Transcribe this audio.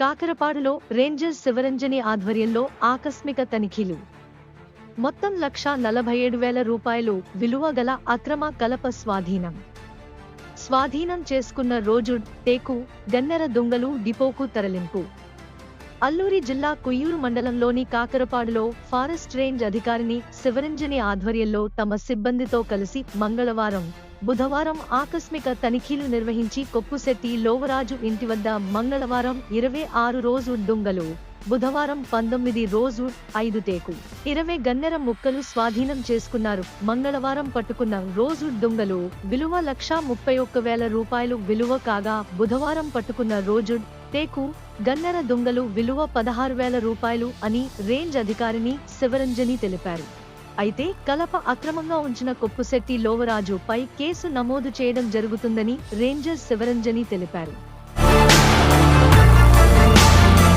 కాకరపాడులో ranger Sivaranjani ఆధ్వర్యంలో ఆకస్మిక తనిఖీలు. మొత్తం 1,47,000 రూపాయలు విలువ గల అక్రమ కలప స్వాధీనం చేసుకున్న రోజుడ్, టేకు, గన్నెర దుంగలు డిపోకు తరలింపు. అల్లూరి జిల్లా కుయ్యూరు మండలంలోని కాకరపాడులో ఫారెస్ట్ రేంజ్ అధికారిని శివరంజని ఆధ్వర్యంలో తమ సిబ్బందితో కలిసి మంగళవారం, బుధవారం ఆకస్మిక తనిఖీలు నిర్వహించి కొప్పుశెట్టి లోవరాజు ఇంటి వద్ద మంగళవారం 26 రోజు దుంగలు, బుధవారం 19 రోజు 5 టేకు, 20 గన్నెర ముక్కలు స్వాధీనం చేసుకున్నారు. మంగళవారం పట్టుకున్న రోజు దుంగలు విలువ 1,31,000 రూపాయలు విలువ కాగా, బుధవారం పట్టుకున్న రోజు టేకు, గన్నెర దుంగలు విలువ 16,000 రూపాయలు అని రేంజ్ అధికారిని శివరంజని తెలిపారు. అయితే కలప అక్రమంగా ఉంచిన కొప్పుశెట్టి లోవరాజు పై కేసు నమోదు చేయడం జరుగుతుందని రేంజర్ శివరంజని తెలిపారు.